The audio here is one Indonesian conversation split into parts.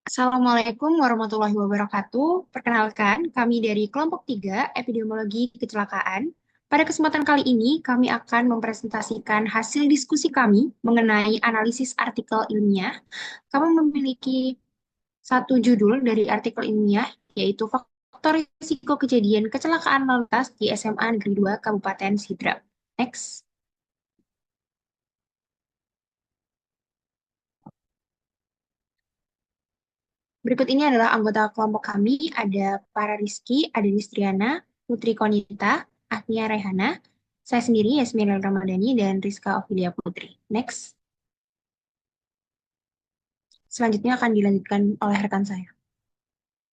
Assalamualaikum warahmatullahi wabarakatuh. Perkenalkan, kami dari kelompok 3 Epidemiologi Kecelakaan. Pada kesempatan kali ini, kami akan mempresentasikan hasil diskusi kami mengenai analisis artikel ilmiah. Kami memiliki satu judul dari artikel ilmiah, yaitu Faktor Risiko Kejadian Kecelakaan Lalu Lintas di SMA Negeri 2 Kabupaten Sidrap. Next. Berikut ini adalah anggota kelompok kami, ada Para Rizky, ada Distriana, Putri Konita, Agnia Rehana, saya sendiri Yasmin Ramadhani, dan Rizka Ovidia Putri. Next. Selanjutnya akan dilanjutkan oleh rekan saya.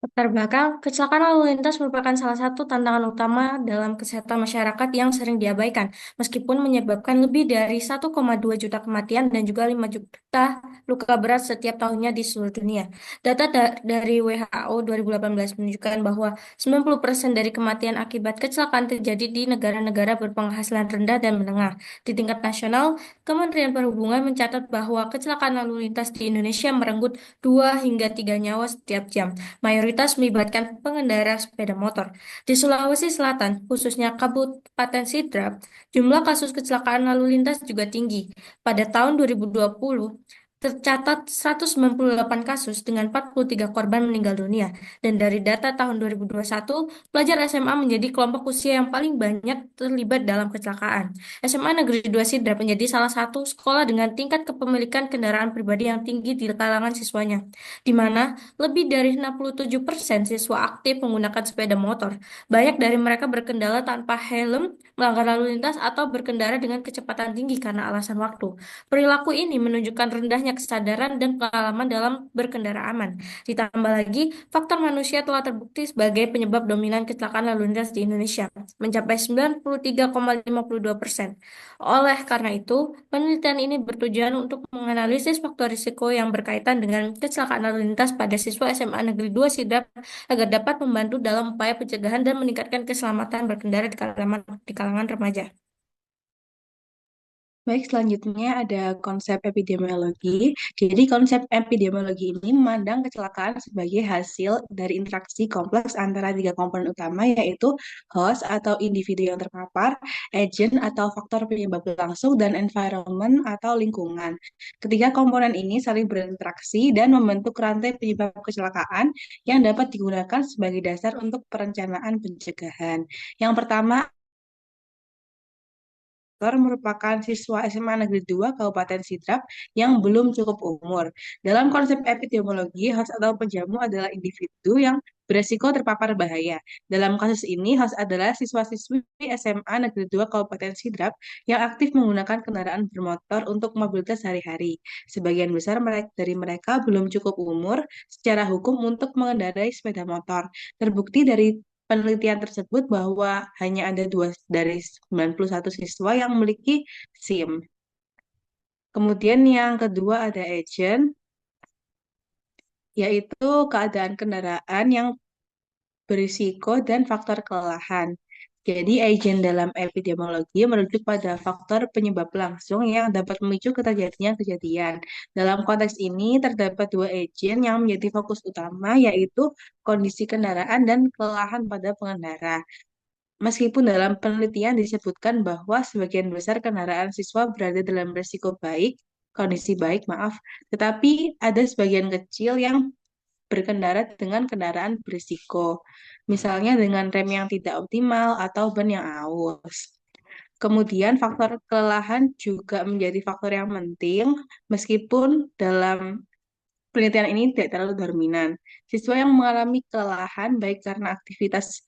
Latar belakang, kecelakaan lalu lintas merupakan salah satu tantangan utama dalam kesehatan masyarakat yang sering diabaikan, meskipun menyebabkan lebih dari 1,2 juta kematian dan juga 5 juta luka berat setiap tahunnya di seluruh dunia. Data dari WHO 2018 menunjukkan bahwa 90% dari kematian akibat kecelakaan terjadi di negara-negara berpenghasilan rendah dan menengah. Di tingkat nasional, Kementerian Perhubungan mencatat bahwa kecelakaan lalu lintas di Indonesia merenggut 2 hingga 3 nyawa setiap jam, mayoritas melibatkan pengendara sepeda motor. Di Sulawesi Selatan, khususnya Kabupaten Sidrap, jumlah kasus kecelakaan lalu lintas juga tinggi. Pada tahun 2020, tercatat 198 kasus dengan 43 korban meninggal dunia. Dan dari data tahun 2021, pelajar SMA menjadi kelompok usia yang paling banyak terlibat dalam kecelakaan. SMA Negeri 2 Sidrap menjadi salah satu sekolah dengan tingkat kepemilikan kendaraan pribadi yang tinggi di kalangan siswanya, di mana lebih dari 67% siswa aktif menggunakan sepeda motor. Banyak dari mereka berkendara tanpa helm, melanggar lalu lintas, atau berkendara dengan kecepatan tinggi karena alasan waktu. Perilaku ini menunjukkan rendahnya kesadaran dan pengalaman dalam berkendara aman. Ditambah lagi, faktor manusia telah terbukti sebagai penyebab dominan kecelakaan lalu lintas di Indonesia, mencapai 93,52%. Oleh karena itu, penelitian ini bertujuan untuk menganalisis faktor risiko yang berkaitan dengan kecelakaan lalu lintas pada siswa SMA Negeri 2 Sidrap agar dapat membantu dalam upaya pencegahan dan meningkatkan keselamatan berkendara di kalangan remaja. Baik, selanjutnya ada konsep epidemiologi. Jadi, konsep epidemiologi ini memandang kecelakaan sebagai hasil dari interaksi kompleks antara tiga komponen utama, yaitu host atau individu yang terpapar, agent atau faktor penyebab langsung, dan environment atau lingkungan. Ketiga komponen ini saling berinteraksi dan membentuk rantai penyebab kecelakaan yang dapat digunakan sebagai dasar untuk perencanaan pencegahan. Yang pertama, merupakan siswa SMA Negeri 2 Kabupaten Sidrap yang belum cukup umur. Dalam konsep epidemiologi, host atau penjamu adalah individu yang beresiko terpapar bahaya. Dalam kasus ini, host adalah siswa-siswi SMA Negeri 2 Kabupaten Sidrap yang aktif menggunakan kendaraan bermotor untuk mobilitas sehari-hari. Sebagian besar dari mereka belum cukup umur secara hukum untuk mengendarai sepeda motor. Terbukti dari penelitian tersebut bahwa hanya ada 2 dari 91 siswa yang memiliki SIM. Kemudian yang kedua ada agent, yaitu keadaan kendaraan yang berisiko dan faktor kelelahan. Jadi, agen dalam epidemiologi merujuk pada faktor penyebab langsung yang dapat memicu terjadinya kejadian. Dalam konteks ini, terdapat dua agen yang menjadi fokus utama, yaitu kondisi kendaraan dan kelelahan pada pengendara. Meskipun dalam penelitian disebutkan bahwa sebagian besar kendaraan siswa berada dalam kondisi baik, maaf, tetapi ada sebagian kecil yang berkendara dengan kendaraan berisiko, misalnya dengan rem yang tidak optimal atau ban yang aus. Kemudian faktor kelelahan juga menjadi faktor yang penting, meskipun dalam penelitian ini tidak terlalu dominan. Siswa yang mengalami kelelahan baik karena aktivitas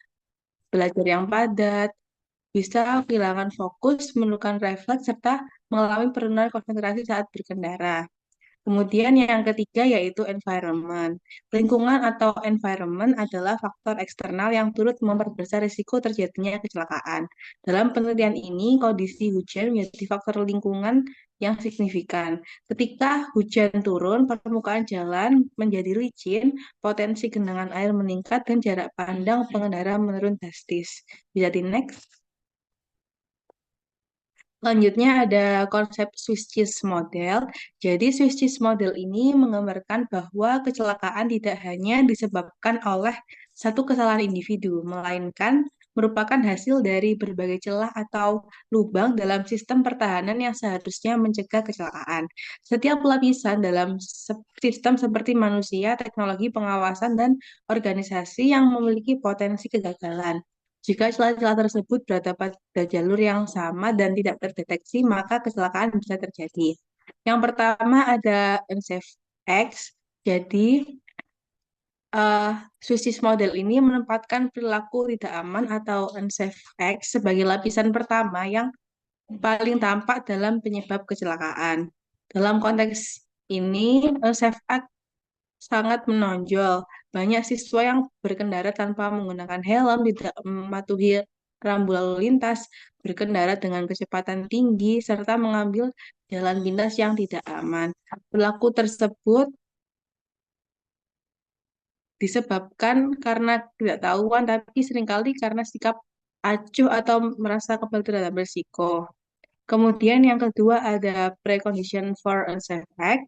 belajar yang padat, bisa kehilangan fokus, memerlukan refleks, serta mengalami penurunan konsentrasi saat berkendara. Kemudian yang ketiga yaitu environment. Lingkungan atau environment adalah faktor eksternal yang turut memperbesar risiko terjadinya kecelakaan. Dalam penelitian ini, kondisi hujan menjadi faktor lingkungan yang signifikan. Ketika hujan turun, permukaan jalan menjadi licin, potensi genangan air meningkat, dan jarak pandang pengendara menurun drastis. Bisa di next. Selanjutnya ada konsep Swiss cheese model. Jadi Swiss cheese model ini menggambarkan bahwa kecelakaan tidak hanya disebabkan oleh satu kesalahan individu, melainkan merupakan hasil dari berbagai celah atau lubang dalam sistem pertahanan yang seharusnya mencegah kecelakaan. Setiap lapisan dalam sistem seperti manusia, teknologi pengawasan, dan organisasi yang memiliki potensi kegagalan. Jika celah-celah tersebut berada pada jalur yang sama dan tidak terdeteksi, maka kecelakaan bisa terjadi. Yang pertama ada unsafe acts. Jadi, uh, Swiss model ini menempatkan perilaku tidak aman atau unsafe acts sebagai lapisan pertama yang paling tampak dalam penyebab kecelakaan. Dalam konteks ini, unsafe act sangat menonjol. Banyak siswa yang berkendara tanpa menggunakan helm, tidak mematuhi rambu lalu lintas, berkendara dengan kecepatan tinggi, serta mengambil jalan pintas yang tidak aman. Perilaku tersebut disebabkan karena tidak tahuan, tapi seringkali karena sikap acuh atau merasa kebal terhadap berisiko. Kemudian yang kedua ada precondition for unsafe act.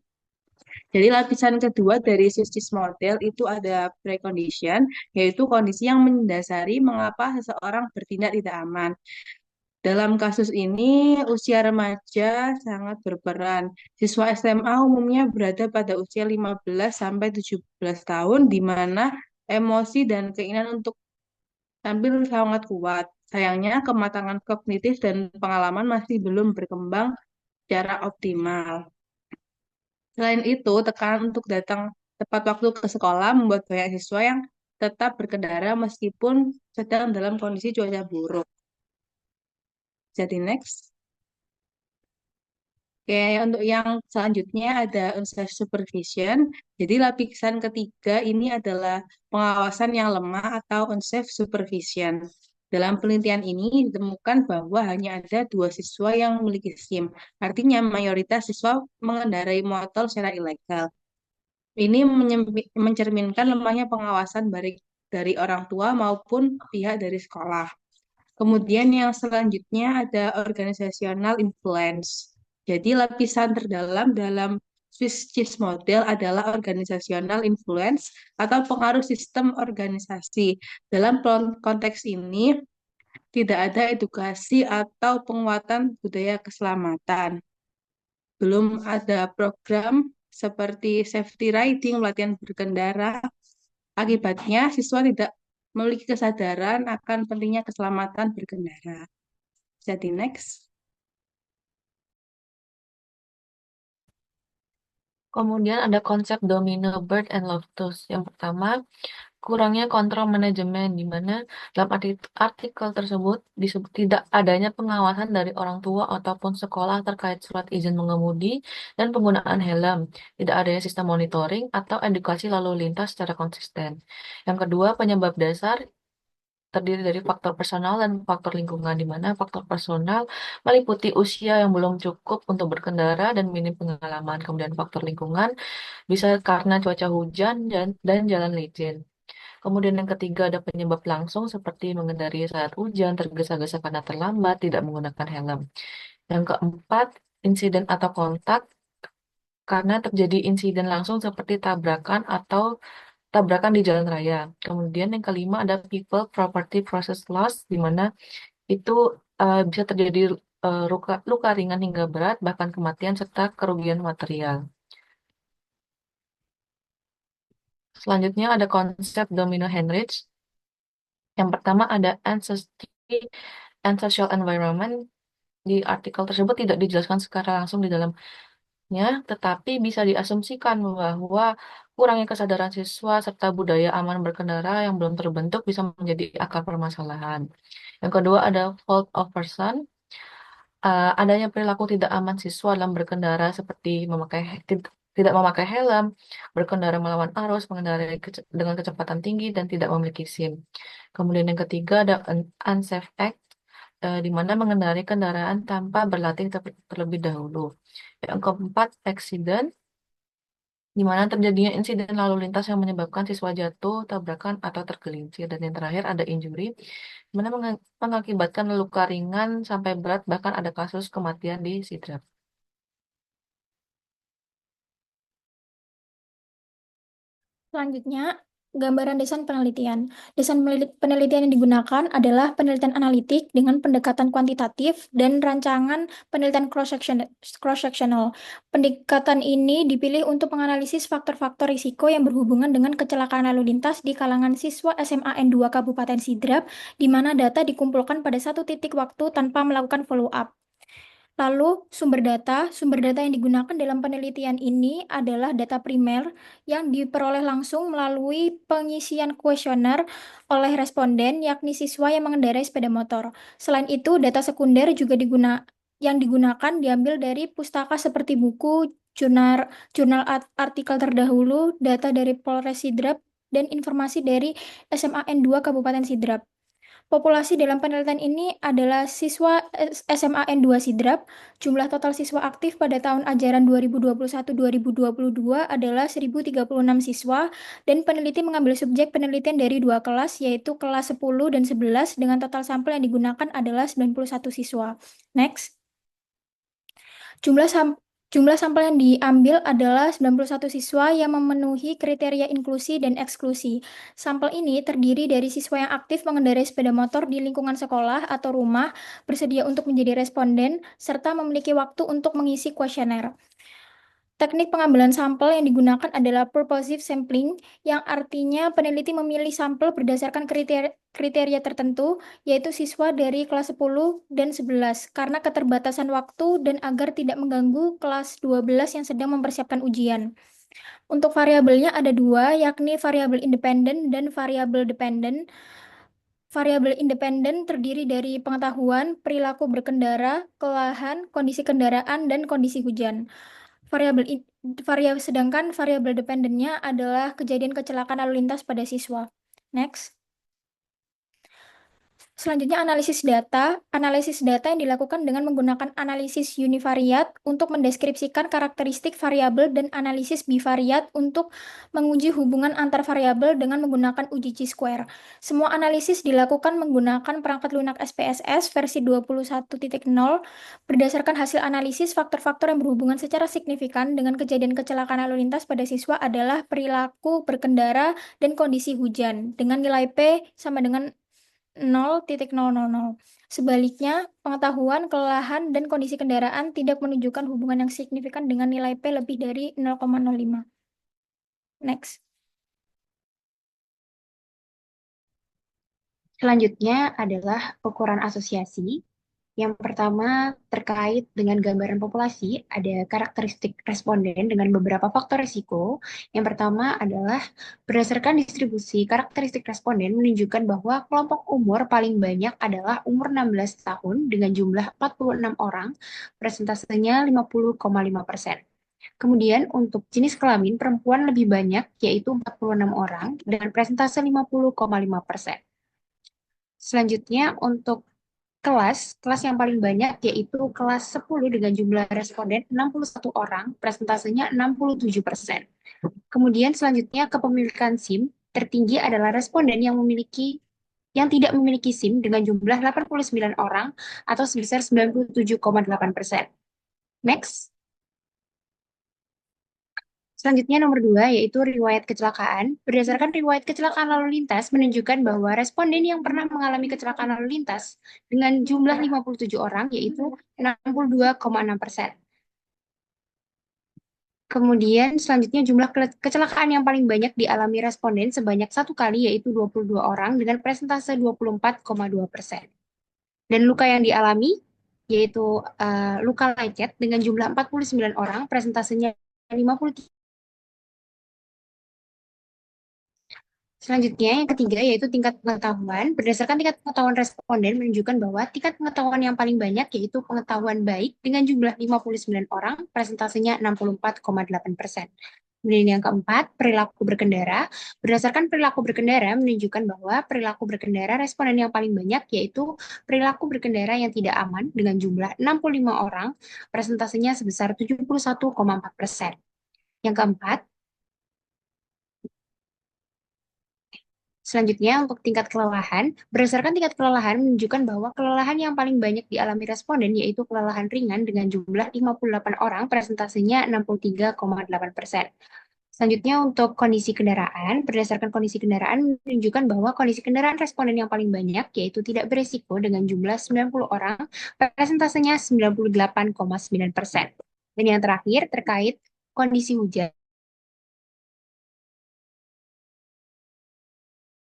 Jadi lapisan kedua dari justice model itu ada precondition, yaitu kondisi yang mendasari mengapa seseorang bertindak tidak aman. Dalam kasus ini, usia remaja sangat berperan. Siswa SMA umumnya berada pada usia 15 sampai 17 tahun, di mana emosi dan keinginan untuk tampil sangat kuat. Sayangnya, kematangan kognitif dan pengalaman masih belum berkembang secara optimal. Selain itu, tekanan untuk datang tepat waktu ke sekolah membuat banyak siswa yang tetap berkendara meskipun sedang dalam kondisi cuaca buruk. Jadi next. Oke, untuk yang selanjutnya ada unsafe supervision. Jadi lapisan ketiga ini adalah pengawasan yang lemah atau unsafe supervision. Dalam penelitian ini ditemukan bahwa hanya ada 2 siswa yang memiliki SIM. Artinya mayoritas siswa mengendarai motor secara ilegal. Ini mencerminkan lemahnya pengawasan baik dari orang tua maupun pihak dari sekolah. Kemudian yang selanjutnya ada organizational influence. Jadi lapisan terdalam dalam Swiss cheese model adalah organizational influence atau pengaruh sistem organisasi. Dalam konteks ini tidak ada edukasi atau penguatan budaya keselamatan. Belum ada program seperti safety riding, pelatihan berkendara. Akibatnya, siswa tidak memiliki kesadaran akan pentingnya keselamatan berkendara. Jadi next. Kemudian ada konsep domino bird and lotus. Yang pertama, kurangnya kontrol manajemen, di mana dalam artikel tersebut disebut tidak adanya pengawasan dari orang tua ataupun sekolah terkait surat izin mengemudi dan penggunaan helm, tidak adanya sistem monitoring atau edukasi lalu lintas secara konsisten. Yang kedua, penyebab dasar terdiri dari faktor personal dan faktor lingkungan, di mana faktor personal meliputi usia yang belum cukup untuk berkendara dan minim pengalaman. Kemudian faktor lingkungan bisa karena cuaca hujan dan jalan licin. Kemudian yang ketiga ada penyebab langsung seperti mengendari saat hujan, tergesa-gesa karena terlambat, tidak menggunakan helm. Yang keempat, insiden atau kontak karena terjadi insiden langsung seperti tabrakan atau tabrakan di jalan raya. Kemudian yang kelima ada people property process loss, di mana itu bisa terjadi luka ringan hingga berat, bahkan kematian serta kerugian material. Selanjutnya ada konsep domino Heinrich. Yang pertama ada ancestry and social environment. Di artikel tersebut tidak dijelaskan secara langsung di dalamnya, tetapi bisa diasumsikan bahwa kurangnya kesadaran siswa serta budaya aman berkendara yang belum terbentuk bisa menjadi akar permasalahan. Yang kedua ada fault of person. Adanya perilaku tidak aman siswa dalam berkendara seperti tidak memakai helm, berkendara melawan arus, mengendarai dengan kecepatan tinggi, dan tidak memiliki SIM. Kemudian yang ketiga ada unsafe act, di mana mengendarai kendaraan tanpa berlatih terlebih dahulu. Yang keempat, accident, di mana terjadinya insiden lalu lintas yang menyebabkan siswa jatuh, tabrakan, atau tergelincir. Dan yang terakhir ada injury, di mana mengakibatkan luka ringan sampai berat, bahkan ada kasus kematian di sidrap. Selanjutnya, gambaran desain penelitian. Desain penelitian yang digunakan adalah penelitian analitik dengan pendekatan kuantitatif dan rancangan penelitian cross-sectional. Pendekatan ini dipilih untuk menganalisis faktor-faktor risiko yang berhubungan dengan kecelakaan lalu lintas di kalangan siswa SMA N2 Kabupaten Sidrap, di mana data dikumpulkan pada satu titik waktu tanpa melakukan follow-up. Lalu, sumber data yang digunakan dalam penelitian ini adalah data primer yang diperoleh langsung melalui pengisian kuesioner oleh responden, yakni siswa yang mengendarai sepeda motor. Selain itu, data sekunder juga yang digunakan diambil dari pustaka seperti buku, jurnal artikel terdahulu, data dari Polres Sidrap, dan informasi dari SMA N2 Kabupaten Sidrap. Populasi dalam penelitian ini adalah siswa SMA N2 Sidrap. Jumlah total siswa aktif pada tahun ajaran 2021-2022 adalah 1.036 siswa, dan peneliti mengambil subjek penelitian dari dua kelas, yaitu kelas 10 dan 11, dengan total sampel yang digunakan adalah 91 siswa. Next. Jumlah sampel yang diambil adalah 91 siswa yang memenuhi kriteria inklusi dan eksklusi. Sampel ini terdiri dari siswa yang aktif mengendarai sepeda motor di lingkungan sekolah atau rumah, bersedia untuk menjadi responden, serta memiliki waktu untuk mengisi kuesioner. Teknik pengambilan sampel yang digunakan adalah purposive sampling, yang artinya peneliti memilih sampel berdasarkan kriteria tertentu, yaitu siswa dari kelas 10 dan 11, karena keterbatasan waktu dan agar tidak mengganggu kelas 12 yang sedang mempersiapkan ujian. Untuk variabelnya ada dua, yakni variabel independen dan variabel dependen. Variabel independen terdiri dari pengetahuan, perilaku berkendara, kelelahan, kondisi kendaraan, dan kondisi hujan. Sedangkan variabel dependennya adalah kejadian kecelakaan lalu lintas pada siswa. Next. Selanjutnya analisis data. Analisis data yang dilakukan dengan menggunakan analisis univariat untuk mendeskripsikan karakteristik variabel dan analisis bivariat untuk menguji hubungan antar variabel dengan menggunakan uji chi-square. Semua analisis dilakukan menggunakan perangkat lunak SPSS versi 21.0 berdasarkan hasil analisis faktor-faktor yang berhubungan secara signifikan dengan kejadian kecelakaan lalu lintas pada siswa adalah perilaku berkendara dan kondisi hujan dengan nilai P sama dengan 0,000. Sebaliknya, pengetahuan, kelelahan, dan kondisi kendaraan tidak menunjukkan hubungan yang signifikan dengan nilai P lebih dari 0,05. Next. Selanjutnya adalah ukuran asosiasi. Yang pertama terkait dengan gambaran populasi, ada karakteristik responden dengan beberapa faktor risiko. Yang pertama adalah berdasarkan distribusi karakteristik responden menunjukkan bahwa kelompok umur paling banyak adalah umur 16 tahun dengan jumlah 46 orang, persentasenya 50,5%. Kemudian untuk jenis kelamin perempuan lebih banyak, yaitu 46 orang, dengan persentase 50,5%. Selanjutnya untuk kelas yang paling banyak yaitu kelas 10 dengan jumlah responden 61 orang, presentasenya 67%. Kemudian selanjutnya kepemilikan SIM, tertinggi adalah responden yang tidak memiliki SIM dengan jumlah 89 orang atau sebesar 97,8%. Next. Selanjutnya nomor 2 yaitu riwayat kecelakaan. Berdasarkan riwayat kecelakaan lalu lintas menunjukkan bahwa responden yang pernah mengalami kecelakaan lalu lintas dengan jumlah 57 orang yaitu 62,6%. Kemudian selanjutnya jumlah kecelakaan yang paling banyak dialami responden sebanyak 1 kali yaitu 22 orang dengan persentase 24,2%. Dan luka yang dialami yaitu luka lecet dengan jumlah 49 orang, presentasenya 53. Selanjutnya, yang ketiga yaitu tingkat pengetahuan. Berdasarkan tingkat pengetahuan responden menunjukkan bahwa tingkat pengetahuan yang paling banyak yaitu pengetahuan baik dengan jumlah 59 orang, presentasenya 64,8%. Kemudian yang keempat, perilaku berkendara. Berdasarkan perilaku berkendara menunjukkan bahwa perilaku berkendara responden yang paling banyak yaitu perilaku berkendara yang tidak aman dengan jumlah 65 orang, presentasenya sebesar 71,4%. Yang keempat, Selanjutnya, untuk tingkat kelelahan, berdasarkan tingkat kelelahan menunjukkan bahwa kelelahan yang paling banyak dialami responden yaitu kelelahan ringan dengan jumlah 58 orang, presentasinya 63,8%. Selanjutnya, untuk kondisi kendaraan, berdasarkan kondisi kendaraan menunjukkan bahwa kondisi kendaraan responden yang paling banyak yaitu tidak beresiko dengan jumlah 90 orang, presentasinya 98,9%. Dan yang terakhir, terkait kondisi hujan.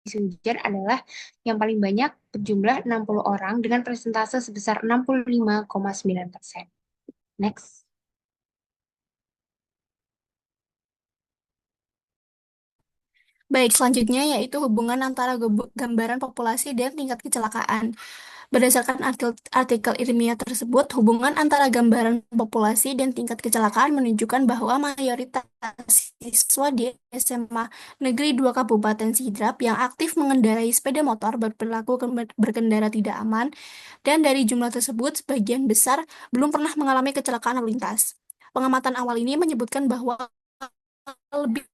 Hujan adalah yang paling banyak berjumlah 60 orang dengan persentase sebesar 65,9%. Next. Baik, selanjutnya yaitu hubungan antara gambaran populasi dan tingkat kecelakaan. Berdasarkan artikel ilmiah tersebut, hubungan antara gambaran populasi dan tingkat kecelakaan menunjukkan bahwa mayoritas siswa di SMA Negeri 2 Kabupaten Sidrap yang aktif mengendarai sepeda motor berperilaku berkendara tidak aman, dan dari jumlah tersebut, sebagian besar belum pernah mengalami kecelakaan lalu lintas. Pengamatan awal ini menyebutkan bahwa lebih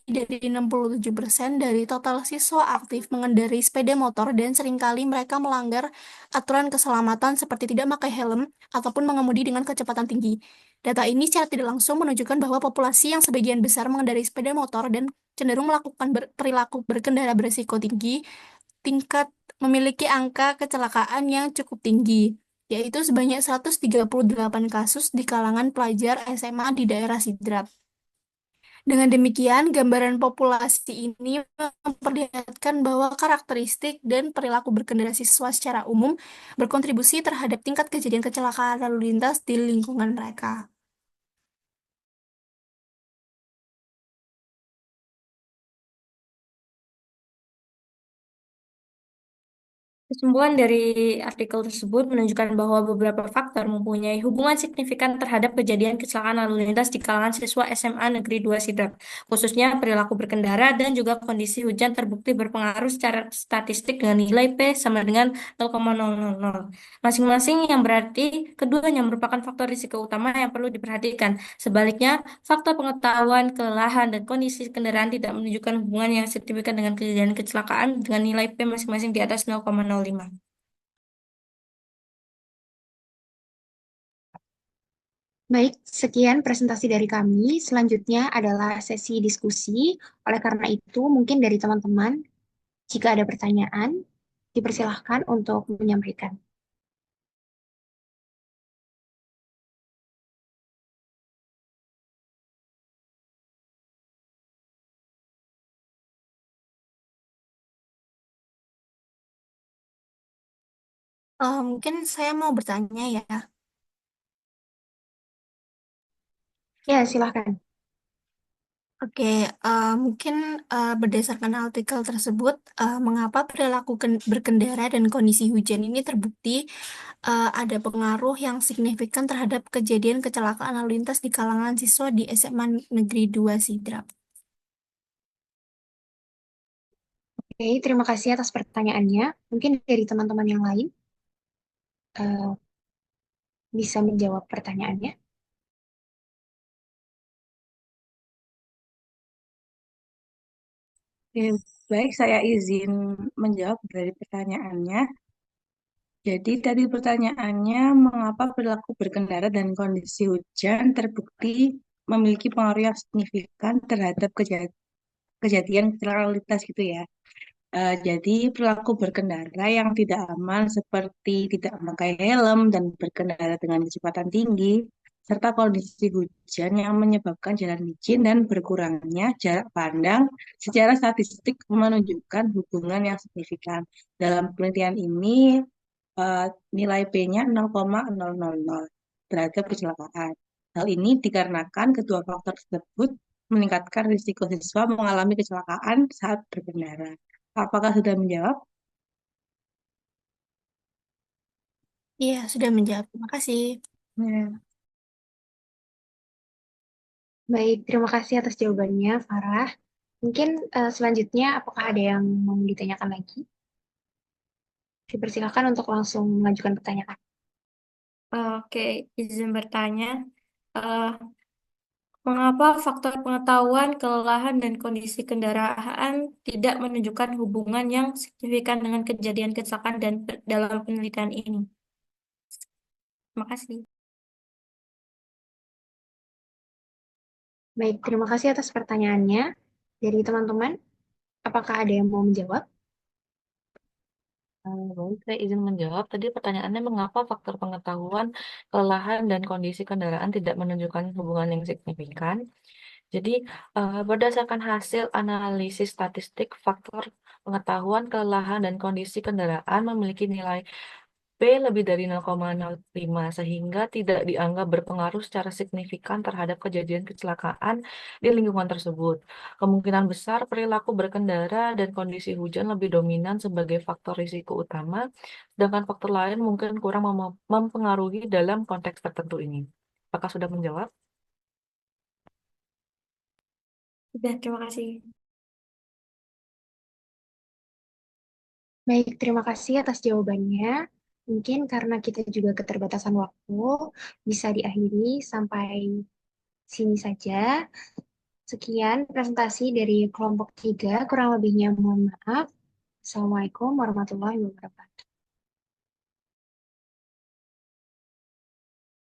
dari 67% dari total siswa aktif mengendarai sepeda motor dan seringkali mereka melanggar aturan keselamatan seperti tidak pakai helm ataupun mengemudi dengan kecepatan tinggi. Data ini secara tidak langsung menunjukkan bahwa populasi yang sebagian besar mengendarai sepeda motor dan cenderung melakukan perilaku berkendara berisiko tinggi, tingkat memiliki angka kecelakaan yang cukup tinggi, yaitu sebanyak 138 kasus di kalangan pelajar SMA di daerah Sidrap. Dengan demikian, gambaran populasi ini memperlihatkan bahwa karakteristik dan perilaku berkendara siswa secara umum berkontribusi terhadap tingkat kejadian kecelakaan lalu lintas di lingkungan mereka. Kesimpulan dari artikel tersebut menunjukkan bahwa beberapa faktor mempunyai hubungan signifikan terhadap kejadian kecelakaan lalu lintas di kalangan siswa SMA Negeri 2 Sidrap, khususnya perilaku berkendara dan juga kondisi hujan terbukti berpengaruh secara statistik dengan nilai P sama dengan 0,000. Masing-masing yang berarti keduanya merupakan faktor risiko utama yang perlu diperhatikan. Sebaliknya, faktor pengetahuan, kelelahan, dan kondisi kendaraan tidak menunjukkan hubungan yang signifikan dengan kejadian kecelakaan dengan nilai P masing-masing di atas 0,05. Baik, sekian presentasi dari kami. Selanjutnya adalah sesi diskusi. Oleh karena itu, mungkin dari teman-teman, jika ada pertanyaan, dipersilahkan untuk menyampaikan. Mungkin saya mau bertanya ya. Ya, silahkan. Oke, mungkin berdasarkan artikel tersebut, mengapa perilaku berkendara dan kondisi hujan ini terbukti ada pengaruh yang signifikan terhadap kejadian kecelakaan lalu lintas di kalangan siswa di SMA Negeri 2 Sidrap. Oke, terima kasih atas pertanyaannya. Mungkin dari teman-teman yang lain eh, bisa menjawab pertanyaannya. Oke, baik, saya izin menjawab dari pertanyaannya. Jadi tadi pertanyaannya, mengapa perilaku berkendara dan kondisi hujan terbukti memiliki pengaruh yang signifikan terhadap kejadian kecelakaan lalu lintas gitu ya. Jadi perilaku berkendara yang tidak aman seperti tidak memakai helm dan berkendara dengan kecepatan tinggi, serta kondisi hujan yang menyebabkan jalan licin dan berkurangnya jarak pandang secara statistik menunjukkan hubungan yang signifikan. Dalam penelitian ini, nilai P-nya 0,000 terhadap kecelakaan. Hal ini dikarenakan kedua faktor tersebut meningkatkan risiko siswa mengalami kecelakaan saat berkendara. Apakah sudah menjawab? Iya, sudah menjawab. Terima kasih. Ya. Baik, terima kasih atas jawabannya, Farah. Mungkin selanjutnya, apakah ada yang mau ditanyakan lagi? Dipersilakan untuk langsung mengajukan pertanyaan. Oke, izin bertanya. Eh, Mengapa faktor pengetahuan, kelelahan, dan kondisi kendaraan tidak menunjukkan hubungan yang signifikan dengan kejadian kecelakaan dan dalam penelitian ini? Terima kasih. Baik, terima kasih atas pertanyaannya. Dari teman-teman, apakah ada yang mau menjawab? Baik, saya izin menjawab. Tadi pertanyaannya mengapa faktor pengetahuan, kelelahan, dan kondisi kendaraan tidak menunjukkan hubungan yang signifikan. Jadi, berdasarkan hasil analisis statistik, faktor pengetahuan, kelelahan, dan kondisi kendaraan memiliki nilai P lebih dari 0,05 sehingga tidak dianggap berpengaruh secara signifikan terhadap kejadian kecelakaan di lingkungan tersebut. Kemungkinan besar perilaku berkendara dan kondisi hujan lebih dominan sebagai faktor risiko utama, sedangkan faktor lain mungkin kurang mempengaruhi dalam konteks tertentu ini. Apakah sudah menjawab? Sudah, terima kasih. Baik, terima kasih atas jawabannya. Mungkin karena kita juga keterbatasan waktu, bisa diakhiri sampai sini saja. Sekian presentasi dari kelompok 3, kurang lebihnya mohon maaf. Assalamualaikum warahmatullahi wabarakatuh.